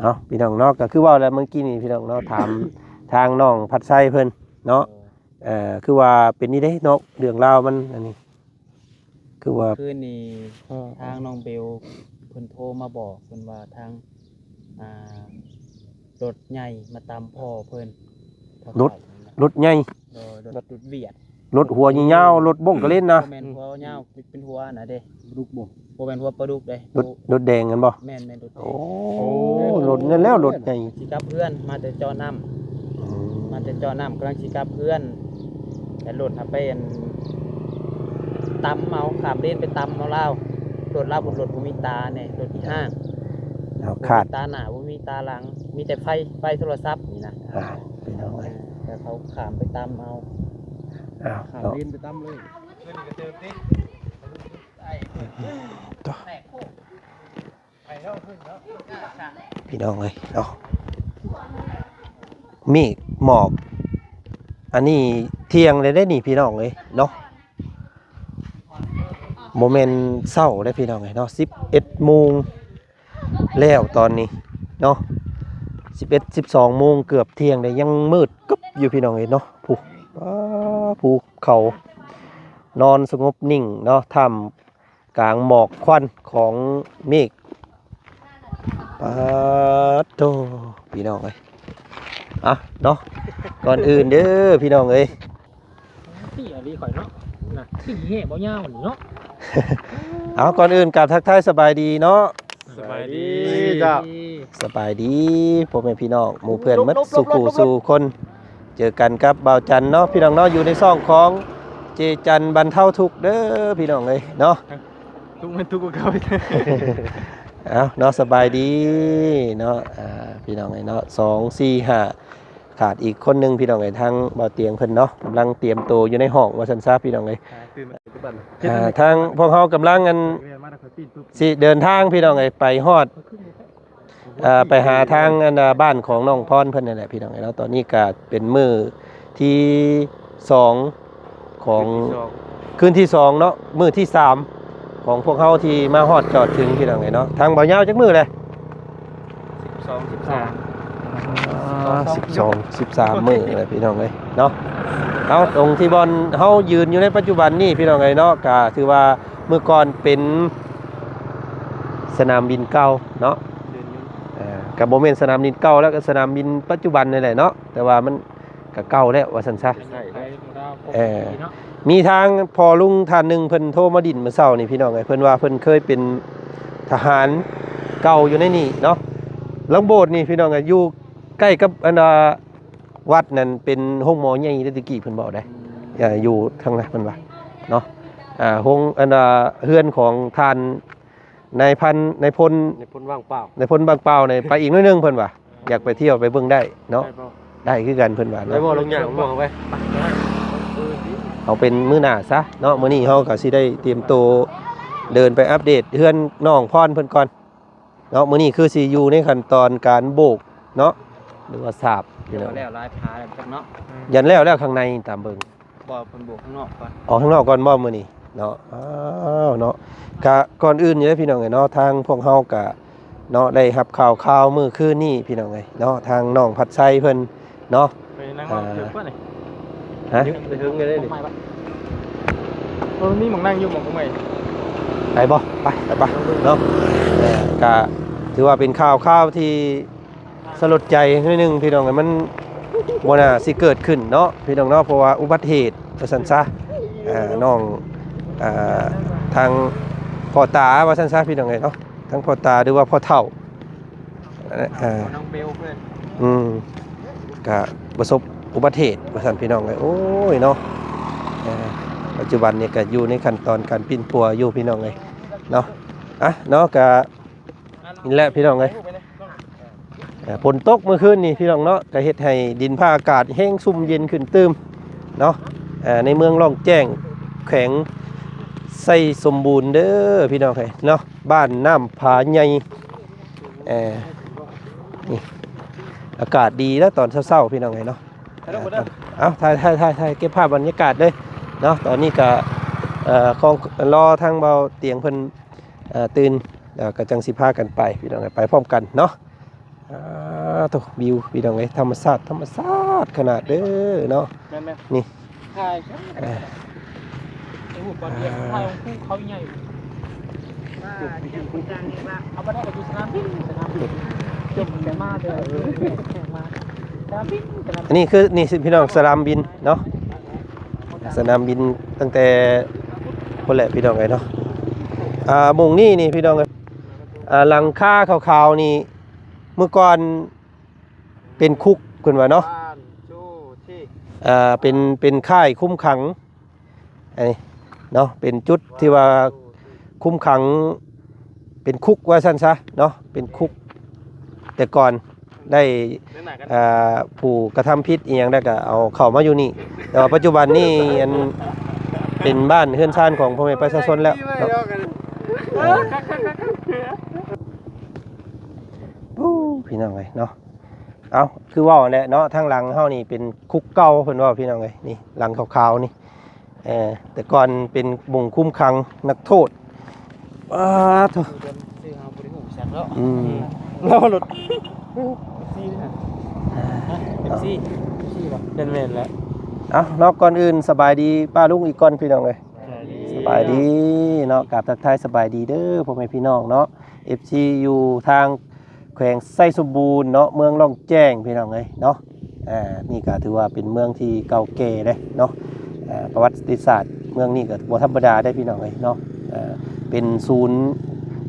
เอาพี่น้องเนาะก็คือว่าแล้วเมื่อกี้นี่พี่น้องเนาะถามทางน้องพัดไส้เพิ่นเนาะคือว่าเป็นนี่ได้เนาะเรื่องราวมันอันนี้คือว่าคืนนี้ทางน้องเบลเพิ่นโทรมาบอกเพิ่นว่าทางอ่ารถใหญ่มาตามพ่อเพิ่นรถใหญ่รถเวียดรถหัวยาวๆรถบ้งก็เล่นนะบ่แม่นหัวยาวเป็นหัวน่ะเด้ปลาดุกบ่แม่นหัวปลาดุกเด้รถแดงกันบ่แม่นรถโอ้รถนั่นแล้วรถใหญ่สิกลับเพื่อนมาแต่จอน้ำกำลังสิกลับเพื่อนแต่รถถ้าเป็นตำเอาขามเลนไปตำเอาเล่ารถรถบ่มีตาเนี่ยรถที่ห้างขาดตาหน้าบ่มีตาหลังมีแต่ไฟโทรศัพท์นี่นะพี่น้องเอ้ยแต่เขาขามไปตำเอาขามเลนไปตำเลยพี่น้องเอ้ยเนาะมีหมอกอันนี้เที่ยงเลยได้นี่พี่น้องเอ้ยเนาะโมเมนต์เศร้าได้พี่น้องเอ้ยเนาะ11 โมงแล้วตอนนี้เนาะ12 โมงเกือบเที่ยงเลยยังมืดกึบอยู่พี่น้องเอ้ยเนาะภูเขานอนสงบนิ่งเนาะท่ามกลางหมอกควันของเมฆปาโตพี่น้องเอ้ยเนาะก่อนอื่นเด้อพี่น้องเอ้ยที่อะไรข่อยเนาะน่ะที่แห่บ่ยาวนี่เนาะเอาก่อนอื่นกราบทักทายสบายดีเนาะสบายดีจ้าสบายดีพ่อแม่พี่น้องหมู่เพื่อนมัดสุขสู่คนเจอกันกับบ่าวจันเนาะพี่น้องเนาะอยู่ในซ่องของเจจันบรรเทาทุกข์เด้อพี่น้องเอ้ยเนาะทุกมันทุกข์กับเขาเอาเนาะสบายดีเนาะพี่น้องเอ้ยเนาะ2 4 5ขาดอีกคนนึงพี่น้องเอ้ยทางบ่าวเตียงเพิ่นเนาะกำลังเตรียมตัวอยู่ในห้องว่าซั่นซะพี่น้องเอ้ยทางพวกเฮากำลังกันสิเดินทางพี่น้องเอ้ยไปฮอดไปหาทางบ้านของน้องพรเพิ่นนั่นแหละพี่น้องเอ้ยเนาะตอนนี้ก็เป็นมื้อที่2ของคืนที่2เนาะมื้อที่3ของพวกเฮาที่มาฮอดจอดถึงพี่น้องเอ้ยเนาะทางบ่ยาวจักมื้อเลย13 มื้อเลยพี่น้องเอ้ยเนาะเอาตรงที่บอลเฮายืนอยู่ในปัจจุบันนี่พี่น้องเอ้ยเนาะก็ถือว่าเมื่อก่อนเป็นสนามบินเก่าเนาะกับโมเมนต์สนามบินเก่าแล้วก็สนามบินปัจจุบันนี่แหละเนาะแต่ว่ามันก็เก่าแล้วว่าซั่นซะมีทางพอลุงท่านนึงเพิ่นโทรมาดินเมื่อเช้านี่พี่น้องเอ้ยเพิ่นว่าเพิ่นเคยเป็นทหารเก่าอยู่ในนี่เนาะหลังโบสถ์นี่พี่น้องเอ้ยอยู่ใกล้กับวัดนั่นเป็นห้องหมอใหญ่ตะกี้เพิ่นบอกได้อยู่ทางนั้นเพิ่นว่าเนาะห้องเฮือนของท่านนายพลว่างเปล่าในพลบางเปล่าในไปอีกนิดนึงเพิ่นว่าอยากไปเที่ยวไปเบิ่งได้เนาะได้คือกันเพิ่นว่าได้บ่ลงอย่างบ่ไปเอาเป็นมื้อหน้าซะเนาะมื้อนี้เฮาก็สิได้เตรียมตัวเดินไปอัปเดตเฮือนน้องพรเพิ่นก่อนเนาะมื้อนี้คือสิอยู่ในขั้นตอนการโบกเนาะหรือว่าสาบแล้วลายพาแล้วเนาะยันแล้วข้างในตามเบิ่งบ่เพิ่นโบกข้างนอกก่อนออกข้างนอกก่อนบ่มื้อนี้เนาะเนาะก็ก่อนอื่นอยู่พี่น้องเอ้ยเนาะทางพวกเฮาก็เนาะได้รับข่าวมื้อคืนนี้พี่น้องเอ้ยเนาะทางน้องพัดไส้เพิ่นเนาะไปนั่งรอถึงป่ะนี่ฮะไปถึงได้นี่มีหม่องนั่งอยู่หม่องตรงไหนไปบ่ไปเนาะก็ถือว่าเป็นข่าวที่สลดใจนิดนึงพี่น้องเอ้ยมันบ่น่าสิเกิดขึ้นเนาะพี่น้องเนาะเพราะว่าอุบัติเหตุว่าซั่นซะน้องทางพ่อตาว่าซั่นซะพี่น้องเอ้ยเนาะทั้งพ่อตาหรือว่าพ่อเฒ่าน้องเบลเพิ่นก็ประสบอุบัติเหตุว่าซั่นพี่น้องเอ้ยโอ้ยเนาะปัจจุบันนี่ก็อยู่ในขั้นตอนการปิ้นปัวอยู่พี่น้องเอ้ยเนาะเนาะก็นี่แหละพี่น้องเอ้ยฝนตกเมื่อคืนนี่พี่น้องเนาะก็เฮ็ดให้ดินผ้าอากาศแห้งซุ่มเย็นขึ้นตื้มเนาะในเมืองร่องแจ้งแข็งใส่สมบูรณ์เด้อพี่น้องเอ้ยเนาะบ้านน้ำผาใหญ่นี่อากาศดีแล้วตอนเช้าๆพี่น้องเอ้ยเนาะเอาถ่ายเก็บภาพบรรยากาศเลยเนาะตอนนี้ก็ของรอทางเบาเตียงเพิ่นตื่นก็จังสิพากันไปพี่น้องไปพร้อมกันเนาะ ตัววิวพี่น้องเอ้ยธรรมชาติขนาดเด้อเนาะ แม่น นี่ ๆใช่ไอ้หูก่อนเดียวถ่ายของคู่เขาใหญ่เอาไปได้กับสนามบินจบแต่มาเด้อแข่งมาสนามบิน อันนี้คือนี่สิพี่น้องสนามบินเนาะสนามบินตั้งแต่คนแหละพี่น้องเอ้ยเนาะมุงนี่พี่น้องเอ้ยหลังคาขาวๆนี่เมื่อก่อนเป็นคุกเพิ่นว่าเนาะเป็นค่ายคุมขังอันนี้เนาะเป็นจุดที่ว่าคุมขังเป็นคุกว่าซั่นซะเนาะเป็นคุกแต่ก่อนได้ผู้กระทำผิดอีหยังได้ก็เอาเข้ามาอยู่นี่แต่ว่าปัจจุบันนี่อันเป็นบ้านเฮือนชานของพ่อแม่ประชาชนแล้วเนาะพี่น้องเอ้ยเนาะเอาคือว่าแหละเนาะทางหลังเฮานี่เป็นคุกเก่าเพิ่นว่าพี่น้องเอ้ยนี่หลังขาวๆนี่แต่ก่อนเป็นบุงคุมขังนักโทษโธ่ ซื้อเฮาบ่ได้ฮู้จักแล้ว เราหลุด ซี่นะซี่บ่เป็นแม่นแล้ว เอาเนาะก่อนอื่นสบายดีป้าลุงอีกก่อนพี่น้องเอ้ยสบายดีเนาะกราบทักทายสบายดีเด้อพ่อแม่พี่น้องเนาะ FC อยู่ทางแขวงไส้สมบูรณ์เนาะเมืองล่องแจ้งพี่น้องเอ้ยเนาะนี่ก็ถือว่าเป็นเมืองที่เก่าแก่เลยเนาะประวัติศาสตร์เมืองนี้ก็บ่ธรรมดาได้พี่น้องเอ้ยเนาะเป็นศูนย์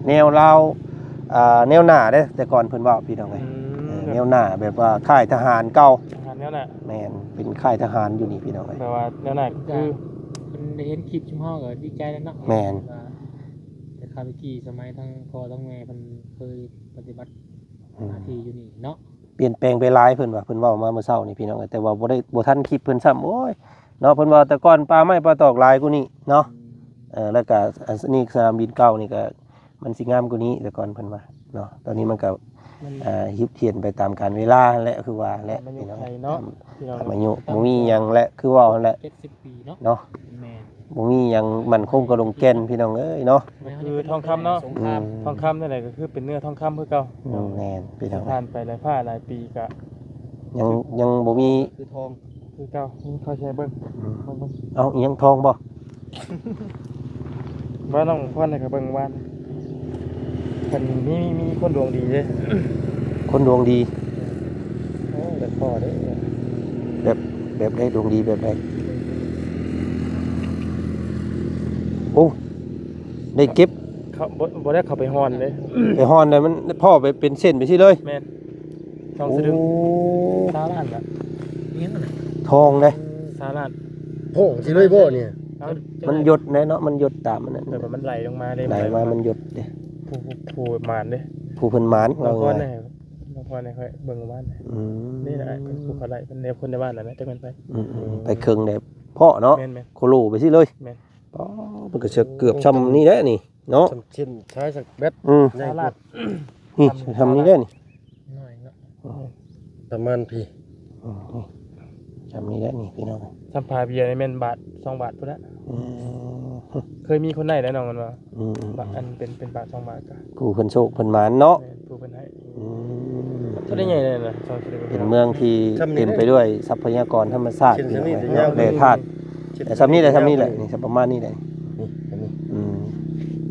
แนวลาวแนวหน้าได้แต่ก่อนเพิ่นว่าพี่น้องเอ้ยแนวหน้าแบบว่าค่ายทหารเก่าแนวน่ะแม่นเป็นค่ายทหารอยู่นี่พี่น้องเอ้ย แต่ว่าแนวน่ะคือมันได้เห็นคลิปชุมเฮาก็ดีใจแล้วเนาะ แม่น แต่คาบิกี้สมัยทั้งพ่อทั้งแม่เพิ่นเคยปฏิบัติหน้าที่อยู่นี่เนาะ เปลี่ยนแปลงไปหลายเพิ่นว่าเพิ่นเว้ามาเมื่อเช้านี่พี่น้องเอ้ยแต่ว่าบ่ทันคลิปเพิ่นซ้ำโอ้ยเนาะเพิ่นว่าแต่ก่อนปลาไม้ปลาตอกหลายกว่านี้เนาะแล้วก็อันนี้สนามบินเก่านี่ก็มันสิงามกว่านี้แต่ก่อนเพิ่นว่าเนาะตอนนี้มันก็ฮิบเทียนไปตามกาลเวลาและคือว่าและพี่น้องเนาะอายุบ่มีหยังและคือว่าแหละ70 ปีเนาะ เนาะบ่มีหยังมั่นคงกระลงแก่นพี่น้องเอ้ยเนาะ คือทองคำเนาะทองคำนั่นแหละก็คือเป็นเนื้อทองคำคือเก่าแม่นพี่น้องผ่านไปหลายผ้าหลายปีก็ยังบ่มีคือทองคือเก่าเข้าใช้เบิ่งเอาอีหยังทองบ่ ว่าน้องพ่อนี่ก็เบิ่งว่านเพิ่นมีคนดวงดีเด้ คนดวงดี โอ้แบบพ่อเด้แบบได้ดวงดีแบบใดโอ้ได้เก็บเขาบ่ได้เข้าไปฮอนเลย ไปฮอนได้มันพ่อไปเป็นเส้นไปซี่เลยแม่นทองสะดึงสาล้านล่ะนี่นั่นน่ะทองเด้สาล้าน โพ่งสิเลยบ่เนี่ยมันหยดแน่เนาะมันหยดตามมันนั่นแบบมันไหลลงมาเด้ ไหลมามันหยดเด้ผู้หมานเด้ผู้เพิ่นหมานบางคนเนี่ยค่อยเบิ่งบ้านนี่นะผู้เขาไหลเป็นแนวคนในบ้านน่ะนะจักแม่นไปไปครึ่งได้พ่อเนาะโคโลไปซี่เลยแม่นป๋อมันก็จะเกือบช่ำนี่แหละนี่เนาะชิ้นใช้สักเบ็ดสาล้านนี่ทำนี่ได้นี่น้อยเนาะประมาณพี่ทำนี่ได้นี่พี่น้องสัมภาเบียร์ในแม่นบาท2 บาทพุ่นละเคยมีคนไหนได้น้องกันว่าอันเป็นบาท2 บาทก็ผู้เพิ่นโชคเพิ่นหมานเนาะผู้เพิ่นให้ก็ได้ใหญ่เลยนะเป็นเมืองที่เต็มไปด้วยทรัพยากรธรรมชาติพี่น้องแร่ธาตุแต่ทำนี่แหละนี่ประมาณนี้แหละนี่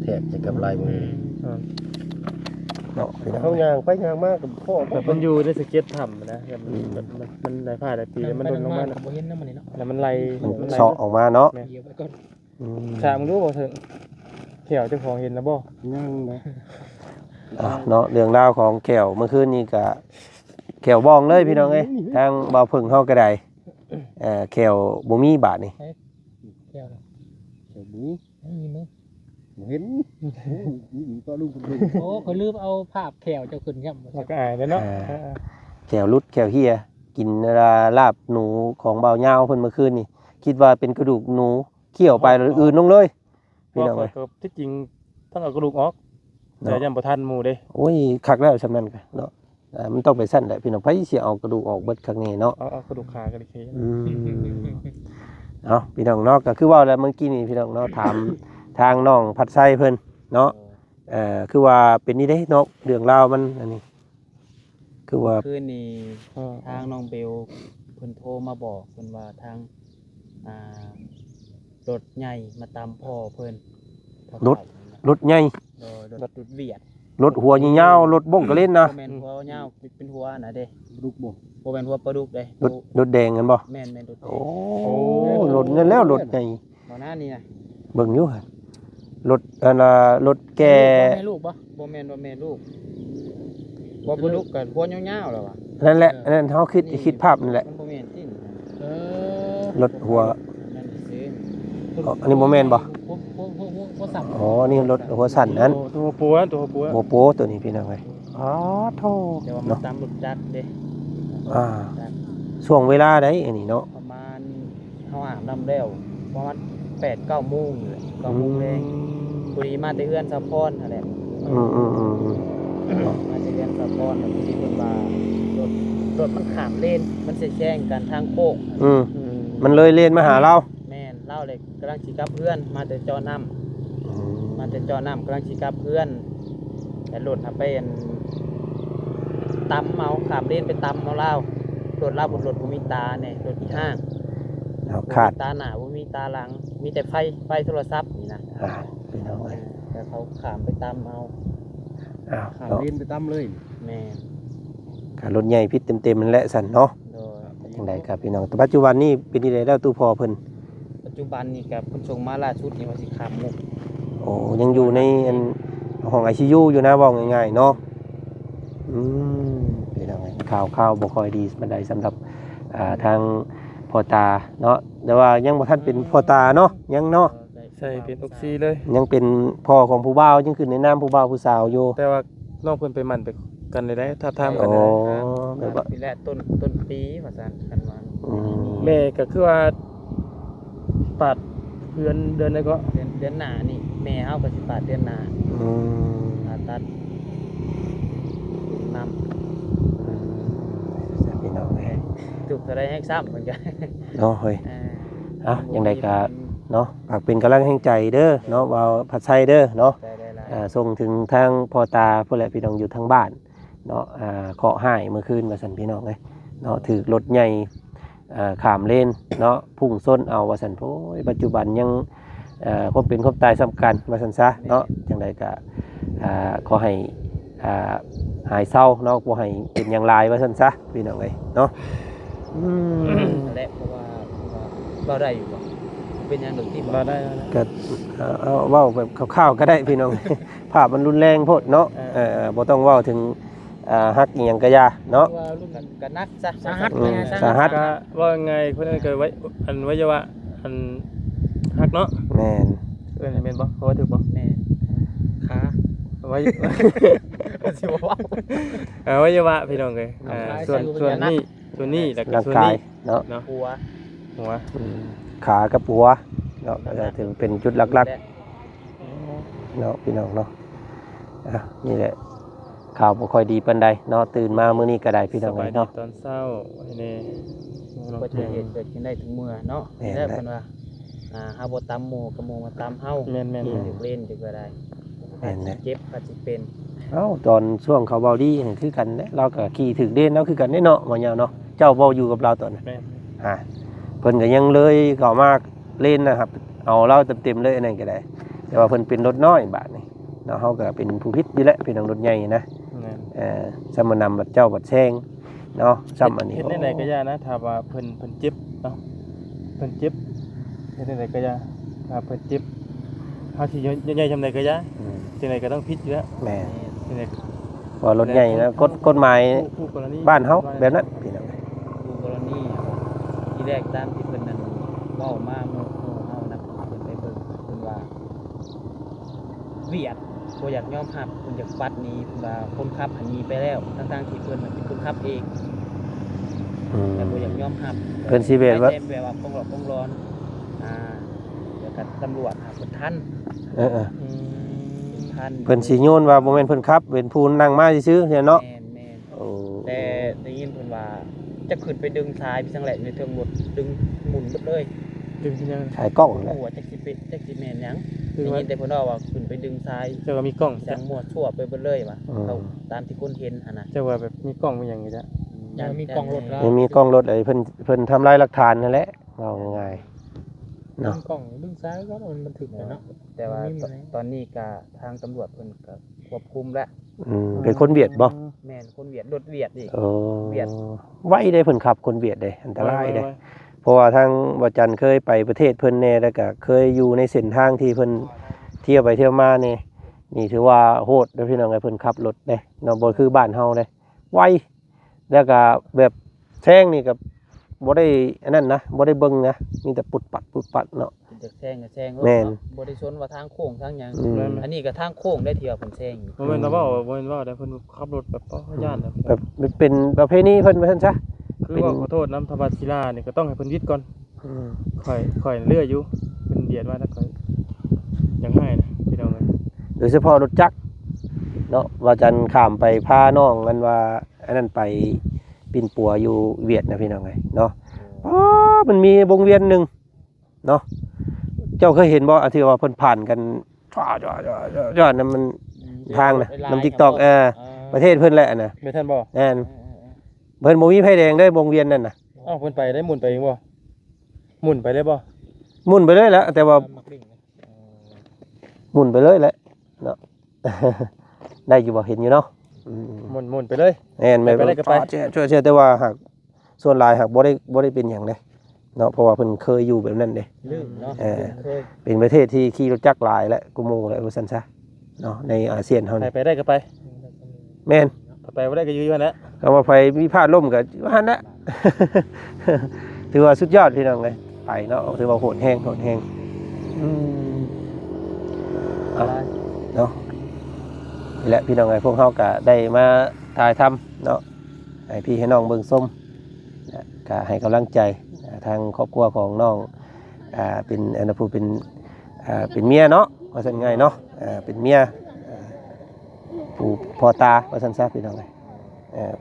แทบจะกับลายมือเนาะเขาย่างไปย่างมากกับพ่อแบบมันอยู่ในสเก็ตทำนะมันหลายผ้าหลายปีแล้วมันโดนลงมาแล้วมันไหลมันเสาะออกมาเนาะถามรู้บ่เถิงแถวเจ้าของเห็นแล้วบ่ยังนะเนาะเรื่องราวของแขวเมื่อคืนนี้ก็แขวบองเลยพี่น้องเอ้ยทางบ่าวผึ่งเฮาก็ได้แขวบ่มีบาทนี่แขวมีมั้ยเห็นก็ลูกโอ้เขาลืมเอาภาพแขวเจ้าขึ้นครับแล้วก็อายเนาะแขวรุดแขวเฮียกินลาบหนูของบ่าวยาวเพิ่นเมื่อคืนนี่คิดว่าเป็นกระดูกหนูเคี่ยวไปแล้วอื่นลงเลยพี่น้องเอ้ยที่จริงต้องเอากระดูกออกแต่ยังบ่ทันหมู่เด้โอ้ยคักแล้วซำนั้นก็เนาะมันต้องไปสั่นแหละพี่น้องไผสิเอากระดูกออกเบิดครั้งนี้เนาะเอากระดูกขาก็ได้เนาะพี่น้องเนาะก็คือว่าแล้วเมื่อกี้นี่พี่น้องเนาะถามทางน้องผัดไส้เพิ่นเนาะคือว่าเป็นนี่เด้เนาะเรื่องราวมันอันนี้ คือว่า คืนนี้ทางน้องเบลเพิ่นโทรมาบอกเพิ่นว่าทางอ่ารถใหญ่มาตามพ่อเพิ่นพ่อเฒ่าร ถใหญ่ โดยรถเวียด รถหัวยาวๆรถบ้งก็เล่นนะ บ่แม่นหัวยาวเป็นหัวน่ะเด้ ลูกบ่ บ่แม่นหัวปลาดุกเด้ รถแดงกันบ่ แม่นรถ โอ้รถนั่นแล้วรถใหญ่ บ่หน้านี่นะ เบิ่งอยู่หั่นรถอันน่ะรถแก่ แม่ลูกบ่แม่นลูกบ่ปลาดุกกับหัวยาวๆแล้วว่ะ นั่นแหละอันนั้นเฮาคิดภาพนั่นแหละ มันบ่แม่นจริง รถหัว นั่นสิ อันนี้บ่แม่นบ่ หัวสับ อ๋อนี่รถหัวสั่นนั้น ตัวปัว โมโปตัวนี้พี่น้องเอ้ยอ๋อโธ่ แต่ว่ามัน เนาะ ตามรถจักรเด้ อ่าช่วงเวลาใดอันนี้เนาะ ประมาณเฮาอาบน้ำแล้วประมาณ 8-9 โมงนี่แหละ9โมงแรงพอดีมาแต่เฮือนสะพรนั่นแหละ อืม มาแต่เฮือนสะพรแล้วพอดีเพิ่นว่ารถมันข้ามเลนมันสิแซงกันทางโค้ง อืมมันเลยเลนมาหาเรา แม่นเล่าเลยกำลังสิกลับเพื่อนมาแต่จอน้ำกำลังสิกลับเพื่อนแต่รถทำไปตำเอาขามเลนไปตำเอาเล่ารถเล่าบนรถบ่มีตาเนี่ยรถที่ห้าง เอาขาด บ่มีตาหน้าบ่มีตาหลังมีแต่ไฟโทรศัพท์นี่นะ พี่น้องเอ้ย แต่เขาขามไปตำเอา อ้าว ข้าม เนาะ เลนไปตามเลย แม่น การรถใหญ่พิษเต็มๆนั่นแหละสั่นเนาะ โดย จังไดครับพี่น้องแต่ปัจจุบันนี้เป็นที่ใดแล้วตู้พอเพิ่น ปัจจุบันนี่กับคุณส่งมาล่าสุดนี่ว่าสิขามมุก โอ้ยังอยู่ในอันห้อง ICU อยู่นะบอกง่ายๆเนาะพี่น้องเอ้ยข่าวบ่ค่อยดีปานใดสำหรับทางพ่อตาเนาะแต่ว่ายังบ่ทันเป็นพ่อตาเนาะยังเนาะ ใส่เป็นออกซิเลย ยังเป็นพ่อของผู้บ่าวยังขึ้นในนามผู้บ่าวผู้สาวอยู่ แต่ว่าน้องเพิ่นไปมันไปกันได้ทับทามกัน โอ้ ได้ แบบว่า ปีแรกต้นปีว่าซั่นกันว่า อืม แม่ก็คือว่าปัดเพื่อนเดินได้ก็ เดือนหน้านี่แม่เฮาก็สิปาดเดือนหน้า อืม ผ่าตัดน้ำ พี่น้องเอ้ย จุกเท่าไรให้ซ้ำเหมือนกัน เนาะเฮ้ย ยังไงก็เนาะฝากเป็นกำลังแห่งใจเด้อเนาะว่าผัดไส้เด้อเนาะ ได้ ส่งถึงทางพ่อตาผู้แหละพี่น้องอยู่ทางบ้านเนาะเคาะให้เมื่อคืนว่าซั่นพี่น้องเอ้ยเนาะถือรถใหญ่ข้ามเลนเนาะพุ่งส้นเอาว่าซั่นโอ้ยปัจจุบันยังความเป็นความตายสำคัญว่าซั่นซะเนาะจังไดก็ขอให้หายเศร้าเนาะบ่ให้เป็นอย่างไรว่าซั่นซะพี่น้องเอ้ยเนาะ และเพราะว่าเราได้อยู่บ่เป็นยังดนตรีบ่ มาได้ ก็เอาเว้าแบบคร่าวๆก็ได้พี่น้อง ภาพมันรุนแรงโพดเนาะบ่ต้องเว้าถึงฮักอีหยังก็อย่าเนาะ ว่ารุ่นกันนักซะสาหัส อืมสาหัส ก็ว่าไงเพิ่นก็ไว้อันวัยวะอันหักเนาะ แม่น เอิ้นแม่นบ่เขาว่าถูกบ่ แม่ขา ไว้ สิบ่ว่า วัยวะพี่น้องเอ้ยส่วน ส่วน นี้แล้วก็ ร่าง ส่วน กาย นี้ เนาะ เนาะ หัว หัว ขากับหัวเนาะก็ถึงเป็นจุดหลักๆเนาะพี่น้องเนาะนี่แหละข่าวบ่ค่อยดีปานใดเนาะตื่นมามื้อนี้ก็ได้พี่น้อง สบายดี เนาะ ตอนเช้าไอ้นี่ ก็จะเหตุเกิดขึ้นได้ทุกเมื่อเนาะแล้วเพิ่นว่าเฮาบ่ตามหมู่กับหมู่มาตามเฮา แม่น ถูกเล่นดีกว่าได้เจ็บอาจสิเป็น เอ้าตอนช่วงเขาเว้าดีนี่คือกันเด้เราก็ขี่ถึกเด่นเนาะคือกันเด้เนาะบ่ยาวเนาะเจ้าเว้าอยู่กับเราตอนนั้น แม่น เพิ่นก็ยังเลยเข้ามาเล่นนะครับเอาเราเต็มๆเลยอันนั้นก็ได้แต่ว่าเพิ่นเป็นรถน้อยบาดนี่เนาะเฮาก็เป็นผู้ผิดอยู่แล้วพี่น้องรถใหญ่นะ แม่น สมานำบัดเจ้าบัดแซงเนาะซ้ำอันนี้ เฮ็ดได้ไหนก็ย่านะถ้าว่าเพิ่นเจ็บเนาะเพิ่นเจ็บเฮ็ดได้ไหนก็ย่าถ้าเพิ่นเจ็บเฮาสิใหญ่ๆจำได้ก็ย่า อืม จังไดก็ต้องผิดอยู่แล้ว แม่ จังได๋ พอรถใหญ่นะกฎหมาย ผู้กรณี บ้านเฮาแบบนั้นพี่น้อง ดูกรณีที่แรกตามที่เพิ่นนั้นเว้ามาหมู่เฮานะเพิ่นไปเบิ่งเพิ่นว่าเวียดบ่อยากยอมรับเพิ่นอยากปัดหนี้เพิ่นว่าคนขับหนีไปแล้วทั้งๆที่เพิ่นน่ะเป็นคนขับเอง แต่บ่อยากยอมรับ เพิ่นสิเวทว่า แต่แบบว่าต้องหลอกต้องร้อนเดี๋ยวกับตำรวจหาเพิ่นทัน เออ ทัน เพิ่นสิโยนว่าบ่แม่นเพิ่นครับเป็นผู้นั่งมาซื่อๆเนี่ยเนาะ แม่น โอ้ แต่ได้ยินเพิ่นว่าจะขึ้นไปดึงซ้ายไปทางแหลกในเทิงรถดึงหมุนหมดเลย ดึงที่ยัง ขายกล้องแหละ หัวจักสิเป็นจักสิแม่นหยัง คือ ได้ ว่า ยินแต่เพิ่นว่าขึ้นไปดึงทราย เจ้าก็มีกล้อง จังมั่วชั่วไปเบิดเลยว่ะเขาตามที่คนเห็นหั่นน่ะ เจ้าว่าแบบมีกล้องมีหยังอยู่จ้ะ ยังมีกล้องรถแล้ว ยังมีกล้องรถอะไรเพิ่นทำลายหลักฐานนั่นแหละเอาง่ายๆเนาะ กล้องดึงซ้ายก็มันถึกแล้วเนาะ แต่ว่าตอนนี้ก็ทางตำรวจเพิ่นก็ควบคุมแล้ว เป็นคนเวียดบ่ แม่นคนเวียดรถเวียดอีก เออ เวียด ไว้ได้เพิ่นขับคนเวียดได้อันตรายได้ ไว้ เพราะว่าทางบ่จันทร์เคยไปประเทศเพิ่นแน่แล้วก็เคยอยู่ในเส้นทางที่เพิ่นเที่ยวไปเที่ยวมานี่ถือว่าโหดเด้อพี่น้องเอ้ยเพิ่นขับรถเด้เนาะบ่คือบ้านเฮาเด้ไวแล้วก็แบบแซงนี่ก็บ่ได้อันนั้นนะบ่ได้เบิ่งนะมีแต่ปุดปัดเนาะ จะแซงก็แซง แม่น บ่ได้ชนว่าทางโค้งทางหยัง อืม อันนี้ก็ทางโค้งได้เที่ยวเพิ่นแซงอยู่ บ่แม่นว่าบ่แม่นว่าได้เพิ่นขับรถแบบย่านนะ แบบเป็นประเพณีเพิ่นว่าซั่นซะ คือว่าขอโทษน้ำธรรมศิลาเนี่ยก็ต้องให้เพิ่นวิทย์ก่อนค่อยเลื่อยอยู่เพิ่นเดียดว่าแล้วก็ยังให้นะพี่น้องเอ้ย โดยเฉพาะรถจักรเนาะว่าจันข้ามไปพาน้องกันว่าอันนั้นไปปิ่นปัวอยู่เวียดนะพี่น้องไงเนาะอ๋อมันมีวงเวียนหนึ่งเนาะเจ้าเคยเห็นบ่ที่ว่าเพิ่นผ่านกันจ้านั่นมันทางนะนำ TikTok ประเทศเพิ่นแหละนะ แม่ท่านบ่ แน่นเพิ่นบ่มีไผแดงได้วงเวียนนั่นน่ะ อ้าวเพิ่นไปได้หมุนไปเองบ่หมุนไปได้บ่ หมุนไปเลยแหล้วแต่ว่า มักดิ่งนะ หมุนไปเลยแหละเนาะ ได้อยู่บ่เห็นอยู่เนาะ หมุนไปเลย แม่นแม่น ไปได้ก็ไป ช่วยแต่ว่าหากส่วนหลายหากบ่ได้เป็นหยังเด้เนาะเพราะว่าเพิ่นเคยอยู่แบบนั้นเด้ ลืมเนาะ เออ เคย เป็นประเทศที่ขี่รถจักรหลายและกุโมงและว่าซั่นซะเนาะในอาเซียนเฮานี่ ไปได้ก็ไป แม่น ไปบ่ได้ก็อยู่นั่นแหละ คำว่าไฟมีพลาดล่มก็ว่าหั่นแหละ ถือว่าสุดยอดพี่น้องเอ้ยไปเนาะถือว่าโหดแฮงอืมเอาเนาะนี่แหละพี่น้องเอ้ยพวกเฮาก็ได้มาถ่ายทำเนาะให้พี่ให้น้องเบิ่งส้มนะก็ให้กำลังใจทางครอบครัวของน้องเป็นอันนั้นผู้เป็นเมียเนาะว่าซั่นง่ายเนาะเป็นเมียผู้พ่อตาว่าซั่นซะพี่น้องเอ้ย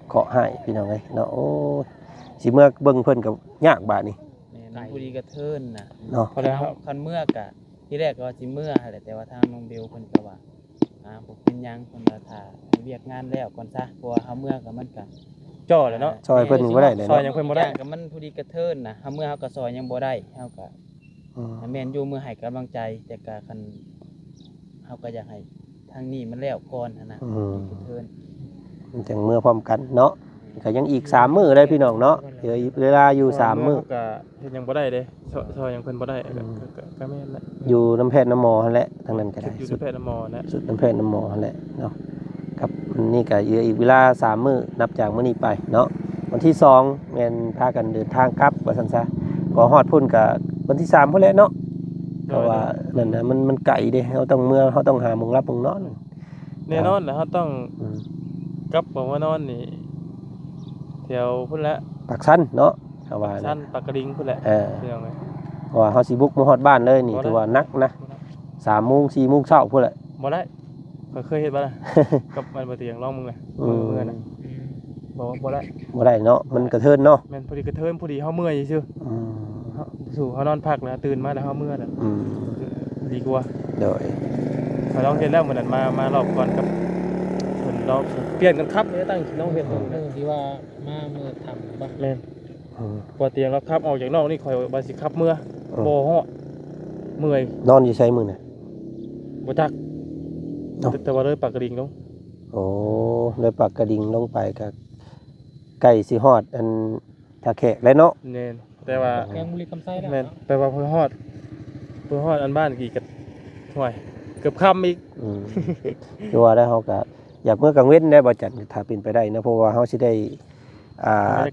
เคาะให้พี่น้องเอ้ยเนาะโอ้ยสิเมื่อเบิ่งเพิ่นก็ยากบาดนี้ แม่นผู้ดีกระเทินน่ะ เนาะ พอแล้วครับ คันเมื่อกะที่แรกก็ว่าสิเมื่อแหละแต่ว่าทางน้องเบลเพิ่นก็ว่าบ่เป็นหยังเพิ่นว่าถ้าเวียกงานแล้วก่อนซะเพราะว่าเฮาเมื่อก็มันก็ จ่อเลยเนาะ ซอยเพิ่นบ่ได้เลย ซอย เนาะ ยังเพิ่นบ่ได้ อย่างก็มันผู้ดีกระเทินน่ะเฮาเมื่อเฮาก็ซอยยังบ่ได้เฮาก็ อืม แม่นอยู่มือให้กำลังใจแต่ก็คันเฮาก็อยากให้ทางนี้มันแล้วก่อนหั้นนะกระเทิน มันจังเมื่อพร้อมกันเนาะก็ยังอีก3มื้อเลยพี่น้องเนาะเหลือเวลาอยู่3มื้อ ก็เฮ็ดยังบ่ได้เด้ซอยยังเพิ่นบ่ได้ก็แม่นแหละ อยู่น้ำแพทย์น้ำหมอหั่นแหละทางนั้นก็ได้ อยู่ สุด ที่แพทย์หมอนะ สุดน้ำแพทย์น้ำหมอหั่นแหละเนาะครับมันนี่ก็เหลืออีกเวลา3มื้อนับจากมื้อนี้ไปเนาะวันที่2แม่นพากันเดินทางกลับว่าซั่นซะก็ฮอดพุ่นก็วันที่3พุ่นแหละเนาะเพราะว่านั่นน่ะมันไกลเด้เฮาต้องเมื่อเฮาต้องหาหมองรับหมองนอน แน่นอนนะเฮาต้อง อืม กลับบ่ว่านอนนี่แถวพุ่นละ ปากสั้นเนาะเขาว่า ชั้ นะ นปากกระดิ่งพุ่นแหละ พี่น้องเอ้ย เพราะว่าเฮาสิบุกมาฮอดบ้านเลยนี่ถือว่านักนะ3โมง4โมงเช้าพุ่นแหละ บ่ได้ข้อยเคยเฮ็ดบ่ล่ะ กับมันบ่เตียงลองมึงน่ะ อืม เมื่อน่ะบ่ว่าบ่ได้ บ่ได้เนาะมันกระเทินเนาะ แม่นพอดีกระเทินพอดีเฮาเมื่อยซื่อ อืม ๆเฮาสู่เฮานอนพักแล้วตื่นมาแล้วเฮาเมื่อยน่ะ อืม ดีกว่า โดย ข้อยลองเฮ็ดแล้วมื้อนั้นมารอบก่อนกับเพิ่นลองเปลี่ยนกันครับเนี่ยตั้งลองเฮ็ด เรื่องที่ว่ามาเมื่อทำบ้าง แม่น อืม พอเตียงแล้วครับออกจากนอกนี่ข่อยว่าสิขับเมื่อบ่ฮอดเมื่อย นอนอยู่ใช้มือน่ะ บ่จัก เอ้า แต่ว่าเลยปากกระดิ่งลง โอ้เลยปากกระดิ่งลงไปก็ใกล้สิฮอดอันทาแขกแล้วเนาะ แน่นแต่ว่า แกงบุรีคำไส้แล้ว แม่นแต่ว่าเพิ่นฮอดอันบ้านกี่ก็ห่วยเกือบค่ำอีก อืมคือว่าได้เฮาก็อยากเมื่อกลางเว้นได้บ่จัดถ้าเป็นไปได้นะเพราะว่าเฮาสิได้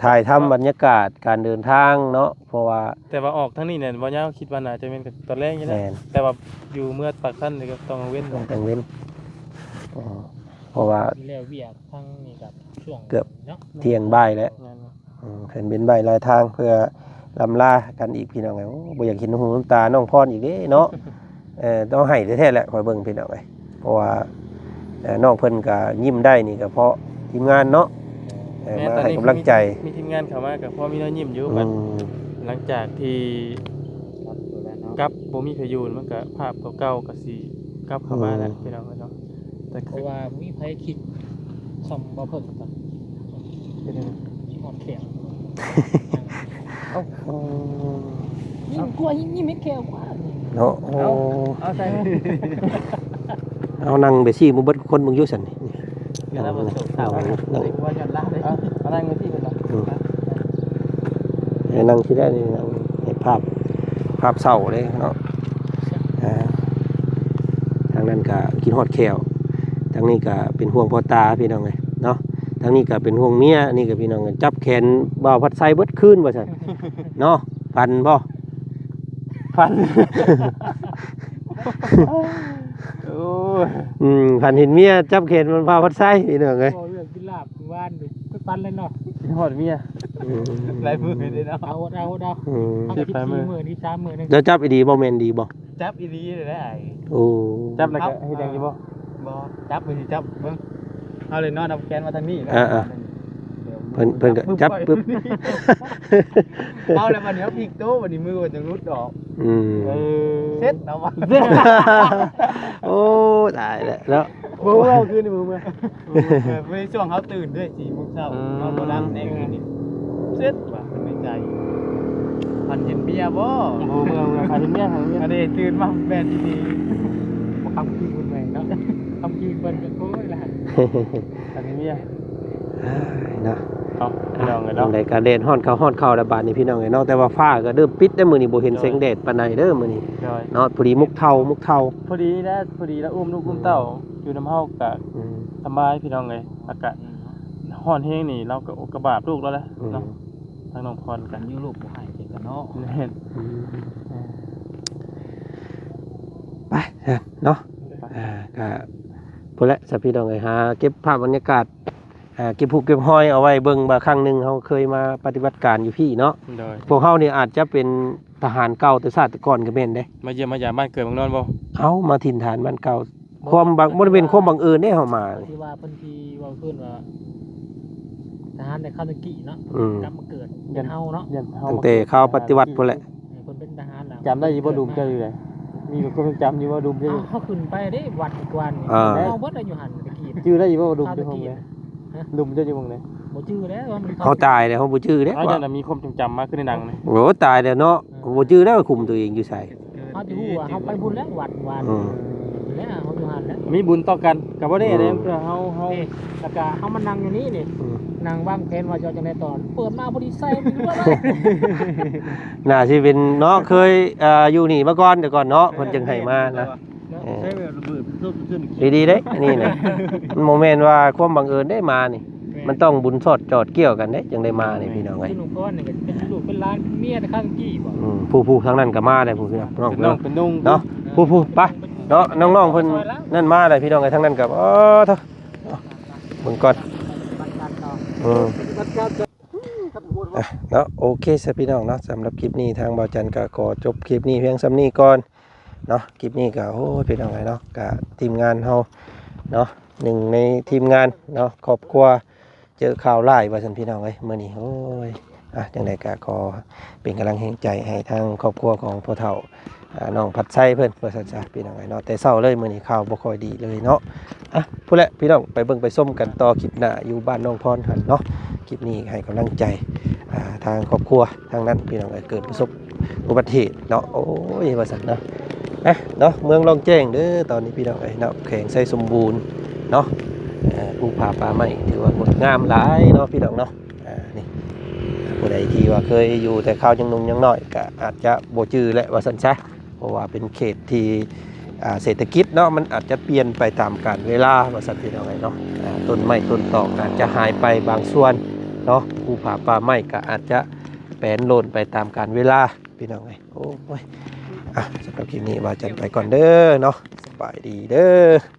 ถ่ายทำบรรยากาศการเดินทางเนาะเพราะว่า แต่ว่าออกทางนี้เนี่ยบ่ยาวคิดว่าน่าจะเป็นกับตอนแรกนี่แหละ แม่น แต่ว่าอยู่เมื่อปากคันนี่ก็ต้องเว้น ต้องกลางเว้นอ๋อเพราะว่า มีแล้วเวียกทั้งนี่กับช่วง เกือบ เนาะ เที่ยงบ่ายแล้ว งาน เพิ่นเป็นใบลายทางเพื่อลำลากันอีกพี่น้องไงโอ้บ่อยากเห็นหูน้ำตาน้องพรอีกเด้เนาะ ต้องให้แท้ๆแหละคอยเบิ่งพี่น้องไงเพราะว่าน้องเพิ่นก็ยิ้มได้นี่ก็เพราะทีมงานเนาะมาให้กำลังใจ มีทีมงานเข้ามาก็พอมีรอยยิ้มอยู่ อื บัด ม หลังจากที่ กลับบ่มีพายุมันก็ภาพเก่าๆก็สิกลับเข้ามาแล้วพี่น้องเนาะแต่ เพ คือ ราะว่ามีไผคิดซ่อมบ่เพิ่งก่อน เป็นยังไง หอดแขว โอ้ ยิ่งกลัวยิ่งเม็ดแขวกว่านี่ เนาะโอ้ เอาใส่ เอานั่งไปซี่มึงเบิดคนมึงอยู่ซั่นนี่ เดี๋ยวเราบ่ส่งข่าวว่าย้อนหลังเลย เอานั่งไว้ที่กันเนาะ ให้นั่งที่ได้นี่นะให้ภาพเศร้าเลยเนาะทางนั้นก็กินฮอดแขวทางนี้ก็เป็นห่วงพ่อตาพี่น้องเลยเนาะทางนี้ก็เป็นห่วงเมียนี่ก็พี่น้องกันจับแขนบ่าวพัดไซเบิดคืนว่าซั่นเนาะฟันบ่ ฟันโอ้ย ฟันเห็นเมียจับแขนมันบ่าวพัดไซพี่น้องเอ้ย พอเรื่องกินลาบว่านไปปันเลยเนาะ กินฮอดเมีย ลายมือเลยเนาะ เอาเอาเอา อืม เอาที่มือนี่3มื้อนึง เดี๋ยวจับอีดีบ่แม่นดีบ่ จับอีดีเลยได้ โอ้ จับแล้วก็เฮ็ดหยังอยู่บ่ บ่จับมือจับเบิ่งเอาเลยเนาะนำแกนมาทางนี้ เพิ่นก็จับปึ๊บ เอาแล้ววันนี้พลิกโต๊ะวันนี้มือมันจะรุดออก อืม เซ็ตเอามา โอ้ตายแล้วเนาะ บ่เอาคืนนี่มือไม่ได้ช่วงเขาตื่นด้วย4 โมงเช้าเอาบ่รับแน่คืนนี้เซ็ตว่ะเป็นในใจพันเห็นเบียร์บ่ โอ้เมืองใครเห็นเมียใครเห็นเมีย อันนี้ตื่นมาแบนดี บ่คำคืนคนใหม่เนาะคำคืนเพิ่นก็โอ้ยล่ะ ใครเห็นเมีย เนาะ เอาพี่น้องเอ้ย น้อ เนาะ งได้ก็แดดฮ้อนเข้าแล้วบาดนี้พี่น้องเอ้ยเนาะแต่ว่าฟ้าก็เริ่มปิดได้อมื้อนี้บ่เห็นแสงแดดปานใดเด้อมื้อนี้ จอย เนาะพอดีมุกเทา พอดีแล้วอุ้มลูกอุ้มเต้าอยู่น้ำเฮาก็ อืม สบายพี่น้องเอ้ยอากาศร้อนแฮงนี่เราก็อกกระบาบลูกแล้วแหละเนาะทางน้องพร ๆ กั กัน นอยู่ลูกบ่ให้เจ็บกันเนาะ เห็น ไปเนาะก็พุ่นแหละสพี่น้องเอ้ยหาเก็บภาพบรรยากาศเก็บผูกเก็บห้อยเอาไว้เบิ่งบางครั้งหนึงเฮาเคยมาปฏิบัติการอยู่พี่เนาะ โดย พวกเฮานี่อาจจะเป็นทหารเก่าแต่ชาติก่อนก็แม่นเด้ มาเยี่ยมมายามบ้านเกิดเมืองนอนบ่ เอามาถิ่นฐานบ้านเก่าความบังบ่ได้เป็นความบังเอิญเด้เฮามานี่ ที่ว่าเพิ่นที่เว้าขึ้นว่าทหารในคาตะกี้เนาะ อืม กลับมาเกิดเป็นเฮาเนาะ เยี่ยมเฮา ตั้งแต่เข้าปฏิวัติพุ่นแหละ เพิ่นเป็นทหารแล้ว จำได้อยู่บ่ดุมเจ้าอยู่ไหนมีความทรงจำอยู่ว่าดุมเจ้าอยู่ เฮาขึ้นไปได้วัดอีกวันนี่ อ่า เฮาเบิดอยู่หั่นตะกี้ ชื่อได้อยู่ว่าดุมเจ้าของไหนดุมเจ้าอยู่ตรงไหน บ่ชื่อแล้วว่ามัน เขาตายแล้วเขาบ่ชื่อเด้ อาจารย์มีความทรงจำมาขึ้นในหนังเลย โอ้ตายแล้วเนาะบ่ชื่อแล้วคุมตัวเองอยู่ไส เฮาสิฮู้ว่าเฮาไปบุญแล้ววัดวัน อืม แล้วเฮาอยู่หั่นแล้ว มีบุญต่อกันกับว่าได้อะไรเพื่อเฮา นี่แล้วก็เฮามานั่งอยู่นี่นี่ อืม นั่งวางแผนว่าจะจังได๋ตอนเปิดมาพอดีใส่ไม่รู้อะไร น่าสิเป็นเนาะเคยอยู่นี่มาก่อนแต่ก่อนเนาะเพิ่นจึงให้มานะ ใช้แบบระเบิดซุบขึ้น ดีๆเด้นี่น่ะมันบ่แม่นว่าความบังเอิญได้มานี่ มันต้องบุญสอดจอดเกี่ยวกันเด้จึงได้มานี่พี่น้องเอ้ย คือหนุ่มก้อนนี่ก็เป็นลูกเป็นหลานเป็นเมียแต่ข้างกี้บ่ ผู้ทางนั้นก็มาได้ผู้พี่น้อง เป็นน้องเป็นนุ่ง เนาะผู้ไปเนาะน้องๆเพิ่นนั่นมาได้พี่น้องไอ้ทางนั้นก็เถอะเบิ่งก่อนเนาะโอเคสพี่น้องเนาะสำหรับคลิปนี้ทางบ่าวจันก็ขอจบคลิปนี้เพียงส่ำนี้ก่อนเนาะคลิปนี้ก็โอ้ยพี่น้องเนาะก็ทีมงานเฮาเนาะหนึ่งในทีมงานเนาะครอบครัวเจอข่าวร้ายว่าซั่นพี่น้องเอ้ยมื้อนี้โอ้ยจังไดก็ขอเป็นกำลังแห่งใจให้ทางครอบครัวของพ่อเฒ่าน้องผัดไส้เพิ่นว่าซั่นจ้ะพี่น้องเอ้ยเนาะแต่เช้าเลยมื้อนี้ข่าวบ่ค่อยดีเลยเนาะพูดแหละพี่น้องไปเบิ่งไปส้มกันต่อคลิปหน้าอยู่บ้านน้องพรหั่นเนาะคลิปนี้ให้กำลังใจทางครอบครัวทางนั้นพี่น้องเอ้ยเกิดประสบอุบัติเหตุเนาะโอ้ยว่าซั่นเนาะเนาะเมืองรองแจ้งเด้อตอนนี้พี่น้องเอ้ยเนาะแข็งใสสมบูรณ์เนาะภูผาป่าไม้ถือว่างดงามหลายเนาะพี่น้องเนาะนี่ผู้ใดที่ว่าเคยอยู่แต่ข้าวยังหนุ่มยังน้อยก็อาจจะบ่จื้อแหละว่าซั่นซะเพราะว่าเป็นเขตที่เศรษฐกิจเนาะมันอาจจะเปลี่ยนไปตามกาลเวลาว่าซั่นพี่น้องเอ้ยเนาะต้นไม้ต้นตอกอาจจะหายไปบางส่วนเนาะภูผาป่าไม้ก็อาจจะแปรนโลนไปตามกาลเวลาพี่น้องเอ้ยโอ้ยสำหรับคลิปนี้ว่าจันไปก่อนเด้อเนาะสบายดีเด้อ